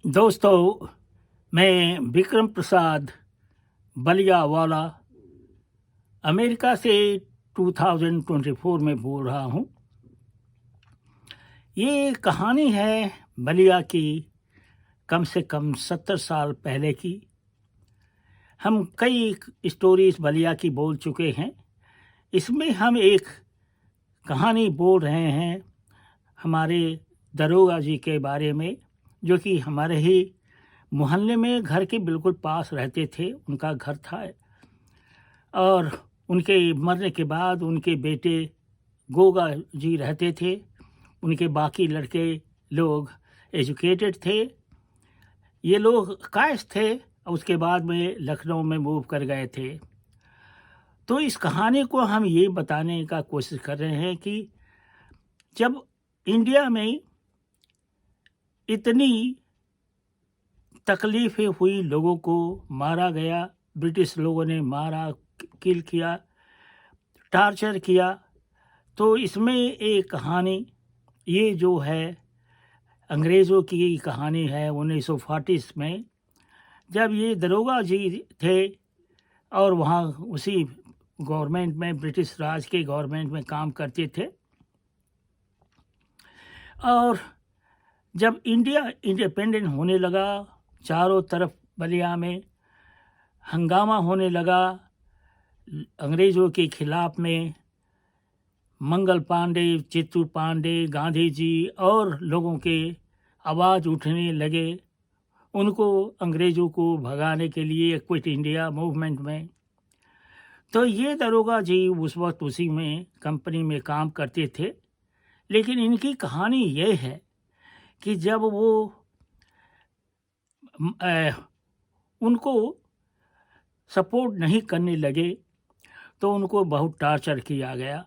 दोस्तों, मैं विक्रम प्रसाद बलियावाला अमेरिका से 2024 में बोल रहा हूँ। ये कहानी है बलिया की, कम से कम 70 साल पहले की। हम कई स्टोरीज बलिया की बोल चुके हैं। इसमें हम एक कहानी बोल रहे हैं हमारे दरोगा जी के बारे में, जो कि हमारे ही मोहल्ले में घर के बिल्कुल पास रहते थे। उनका घर था और उनके मरने के बाद उनके बेटे गोगा जी रहते थे। उनके बाकी लड़के लोग एजुकेटेड थे। ये लोग कायस्थ थे और उसके बाद में लखनऊ में मूव कर गए थे। तो इस कहानी को हम ये बताने का कोशिश कर रहे हैं कि जब इंडिया में इतनी तकलीफें हुई, लोगों को मारा गया, ब्रिटिश लोगों ने मारा, किल किया, टार्चर किया, तो इसमें एक कहानी ये जो है अंग्रेज़ों की कहानी है। 1940 में जब ये दरोगा जी थे और वहाँ उसी गवर्नमेंट में, ब्रिटिश राज के गवर्नमेंट में काम करते थे, और जब इंडिया इंडिपेंडेंट होने लगा, चारों तरफ बलिया में हंगामा होने लगा अंग्रेज़ों के खिलाफ में। मंगल पांडे, चित्तू पांडे, गांधी जी और लोगों के आवाज़ उठने लगे उनको अंग्रेज़ों को भगाने के लिए, क्विट इंडिया मूवमेंट में। तो ये दरोगा जी उस वक्त उसी में कंपनी में काम करते थे। लेकिन इनकी कहानी ये है कि जब वो उनको सपोर्ट नहीं करने लगे तो उनको बहुत टार्चर किया गया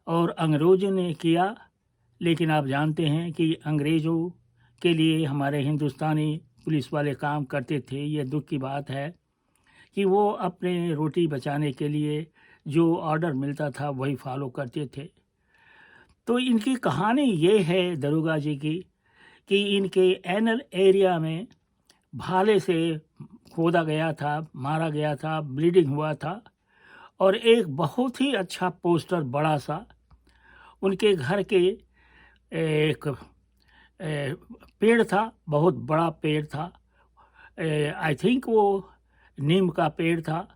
और अंग्रेज़ों ने किया। लेकिन आप जानते हैं कि अंग्रेज़ों के लिए हमारे हिंदुस्तानी पुलिस वाले काम करते थे। ये दुख की बात है कि वो अपने रोटी बचाने के लिए जो ऑर्डर मिलता था वही फॉलो करते थे। तो इनकी कहानी ये है दरोगा जी की कि इनके एनल एरिया में भाले से खोदा गया था, मारा गया था, ब्लीडिंग हुआ था, और एक बहुत ही अच्छा पोस्टर बड़ा सा उनके घर के एक पेड़ था, बहुत बड़ा पेड़ था। आई थिंक वो नीम का पेड़ था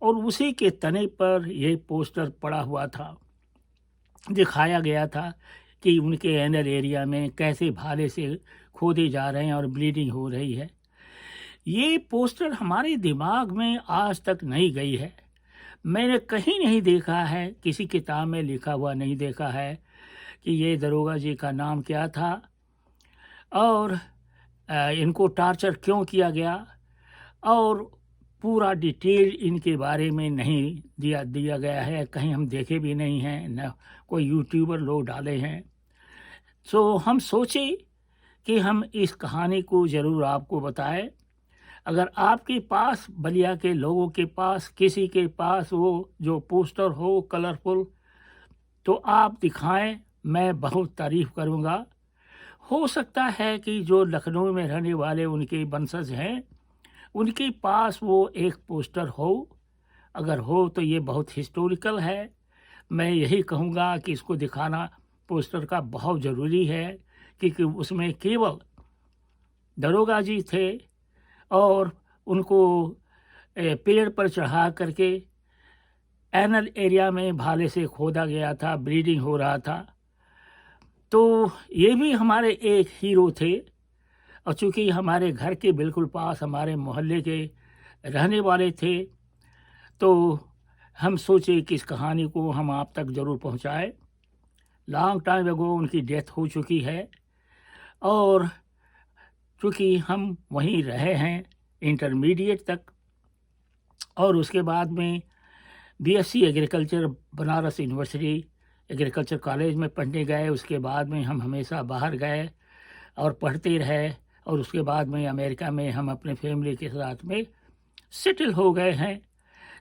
और उसी के तने पर ये पोस्टर पड़ा हुआ था। दिखाया गया था कि उनके एनल एरिया में कैसे भाले से खोदे जा रहे हैं और ब्लीडिंग हो रही है। ये पोस्टर हमारे दिमाग में आज तक नहीं गई है। मैंने कहीं नहीं देखा है, किसी किताब में लिखा हुआ नहीं देखा है कि ये दरोगा जी का नाम क्या था और इनको टार्चर क्यों किया गया, और पूरा डिटेल इनके बारे में नहीं दिया गया है। कहीं हम देखे भी नहीं हैं, न कोई यूट्यूबर लोग डाले हैं। सो हम सोचे कि हम इस कहानी को ज़रूर आपको बताएं। अगर आपके पास, बलिया के लोगों के पास, किसी के पास वो जो पोस्टर हो कलरफुल, तो आप दिखाएं, मैं बहुत तारीफ़ करूँगा। हो सकता है कि जो लखनऊ में रहने वाले उनके वंशज हैं उनके पास वो एक पोस्टर हो। अगर हो तो ये बहुत हिस्टोरिकल है। मैं यही कहूँगा कि इसको दिखाना पोस्टर का बहुत ज़रूरी है, क्योंकि उसमें केवल दरोगा जी थे और उनको पेड़ पर चढ़ा करके एनल एरिया में भाले से खोदा गया था, ब्लीडिंग हो रहा था। तो ये भी हमारे एक हीरो थे, और चूँकि हमारे घर के बिल्कुल पास हमारे मोहल्ले के रहने वाले थे, तो हम सोचे कि इस कहानी को हम आप तक ज़रूर पहुंचाएं। लॉन्ग टाइम अगो उनकी डेथ हो चुकी है, और चूँकि हम वहीं रहे हैं इंटरमीडिएट तक, और उसके बाद में BSc agriculture Banaras university agriculture college में पढ़ने गए। उसके बाद में हम हमेशा बाहर गए और पढ़ते रहे, और उसके बाद में अमेरिका में हम अपने फैमिली के साथ में सेटल हो गए हैं।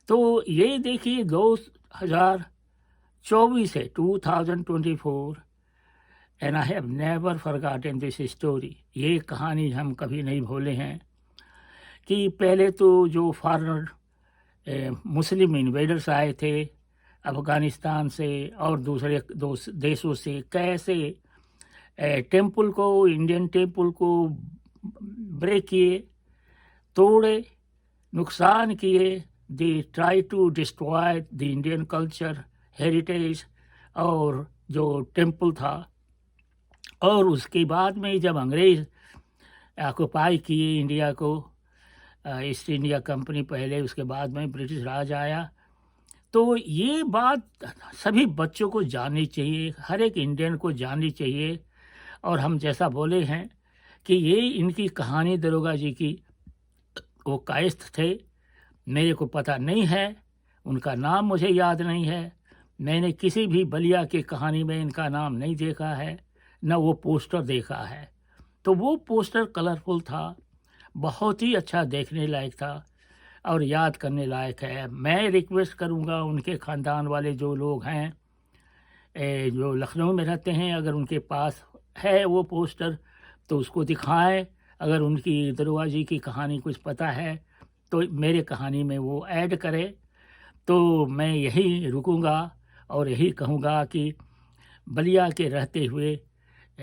तो ये देखिए 2024 है, 2024 and I have never forgotten this story. ये कहानी हम कभी नहीं भूले हैं कि पहले तो जो फॉरेनर मुस्लिम इन्वेडर्स आए थे अफ़गानिस्तान से और दूसरे देशों से, कैसे टेम्पल को, इंडियन टेम्पल को ब्रेक किए, तोड़े, नुकसान किए। They try to destroy the Indian culture, heritage और जो टेम्पल था। और उसके बाद में जब अंग्रेज़ ऑक्युपाई किए इंडिया को, ईस्ट इंडिया कंपनी पहले, उसके बाद में ब्रिटिश राज आया, तो ये बात सभी बच्चों को जाननी चाहिए, हर एक इंडियन को जाननी चाहिए। और हम जैसा बोले हैं कि ये इनकी कहानी दरोगा जी की, वो कायस्थ थे, मेरे को पता नहीं है, उनका नाम मुझे याद नहीं है, मैंने किसी भी बलिया की कहानी में इनका नाम नहीं देखा है, न वो पोस्टर देखा है। तो वो पोस्टर कलरफुल था, बहुत ही अच्छा देखने लायक था और याद करने लायक है। मैं रिक्वेस्ट करूंगा उनके ख़ानदान वाले जो लोग हैं, जो लखनऊ में रहते हैं, अगर उनके पास है वो पोस्टर तो उसको दिखाएं। अगर उनकी दरोगा जी की कहानी कुछ पता है तो मेरे कहानी में वो ऐड करें। तो मैं यही रुकूंगा और यही कहूँगा कि बलिया के रहते हुए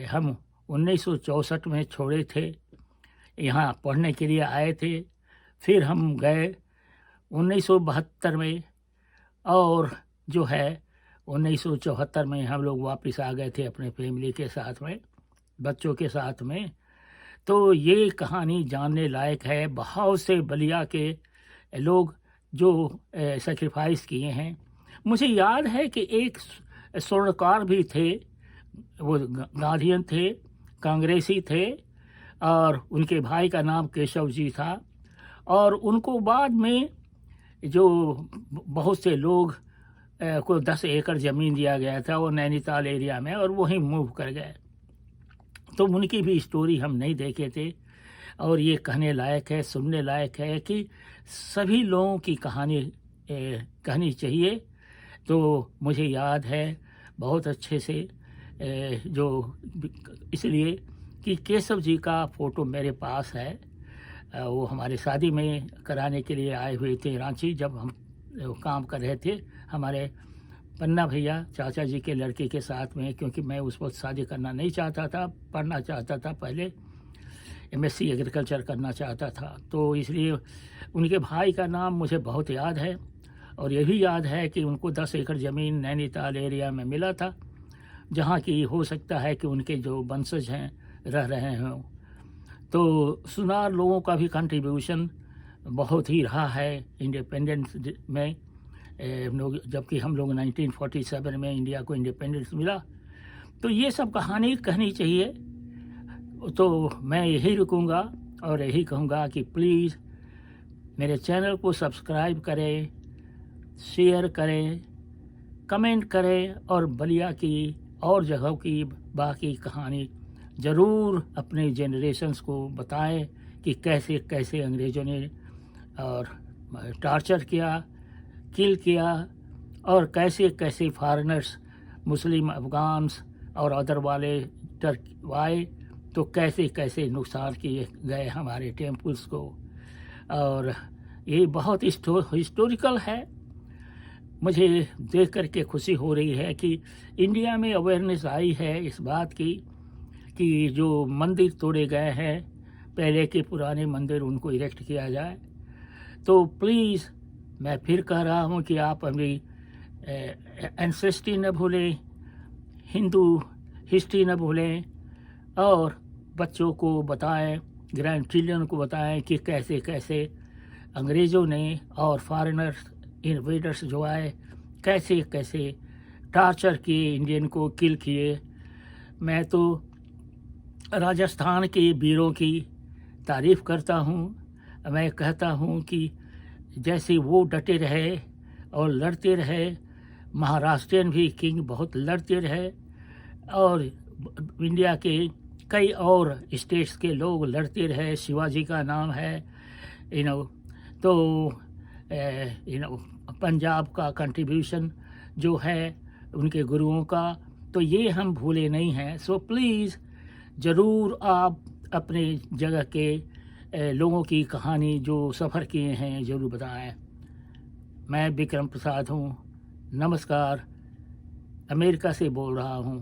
हम 1964 में छोड़े थे, यहाँ पढ़ने के लिए आए थे, फिर हम गए 1972 में, और जो है 1974 में हम लोग वापस आ गए थे अपने फैमिली के साथ में, बच्चों के साथ में। तो ये कहानी जानने लायक है। बहुत से बलिया के लोग जो सेक्रीफाइस किए हैं। मुझे याद है कि एक स्वर्णकार भी थे, वो गांधीयन थे, कांग्रेसी थे, और उनके भाई का नाम केशव जी था। और उनको बाद में जो बहुत से लोग को 10 एकड़ ज़मीन दिया गया था वो नैनीताल एरिया में, और वहीं मूव कर गए। तो उनकी भी स्टोरी हम नहीं देखे थे। और ये कहने लायक है, सुनने लायक है कि सभी लोगों की कहानी कहनी चाहिए। तो मुझे याद है बहुत अच्छे से, जो इसलिए कि केशव जी का फ़ोटो मेरे पास है। वो हमारे शादी में कराने के लिए आए हुए थे रांची, जब हम काम कर रहे थे हमारे पन्ना भैया चाचा जी के लड़के के साथ में, क्योंकि मैं उस वक्त शादी करना नहीं चाहता था, पढ़ना चाहता था, पहले एमएससी एग्रीकल्चर करना चाहता था। तो इसलिए उनके भाई का नाम मुझे बहुत याद है। और ये भी याद है कि उनको 10 एकड़ ज़मीन नैनीताल एरिया में मिला था, जहाँ की हो सकता है कि उनके जो वंशज हैं रह रहे हों। तो सुनार लोगों का भी कंट्रीब्यूशन बहुत ही रहा है इंडिपेंडेंस में। लोग, जबकि हम लोग 1947 में इंडिया को इंडिपेंडेंस मिला। तो ये सब कहानी कहनी चाहिए। तो मैं यही रुकूंगा और यही कहूँगा कि प्लीज़ मेरे चैनल को सब्सक्राइब करें, शेयर करें, कमेंट करें, और बलिया की और जगहों की बाकी कहानी ज़रूर अपने जनरेशन्स को बताएं कि कैसे कैसे अंग्रेज़ों ने और टार्चर किया, किल किया, और कैसे कैसे फॉरेनर्स, मुस्लिम, अफ़गान्स और अदर वाले टर्क आए तो कैसे कैसे नुकसान किए गए हमारे टेम्पल्स को। और ये बहुत हिस्टोरिकल है। मुझे देख कर के खुशी हो रही है कि इंडिया में अवेयरनेस आई है इस बात की कि जो मंदिर तोड़े गए हैं पहले के पुराने मंदिर, उनको इरेक्ट किया जाए। तो प्लीज़ मैं फिर कह रहा हूँ कि आप अपनी एंसेस्ट्री न भूलें, हिंदू हिस्ट्री न भूलें, और बच्चों को बताएं, ग्रैंड चिल्ड्रन को बताएं कि कैसे कैसे अंग्रेज़ों ने और फॉरेनर्स, इन्वेडर्स जो आए, कैसे कैसे टार्चर किए, इंडियन को किल किए। मैं तो राजस्थान के वीरों की तारीफ़ करता हूँ। मैं कहता हूँ कि जैसे वो डटे रहे और लड़ते रहे, महाराष्ट्रियन भी किंग बहुत लड़ते रहे, और इंडिया के कई और स्टेट्स के लोग लड़ते रहे। शिवाजी का नाम है, तो पंजाब का कंट्रीब्यूशन जो है उनके गुरुओं का, तो ये हम भूले नहीं हैं। सो प्लीज़ ज़रूर आप अपने जगह के लोगों की कहानी जो सफ़र किए हैं ज़रूर बताएं। मैं विक्रम प्रसाद हूँ, नमस्कार, अमेरिका से बोल रहा हूँ।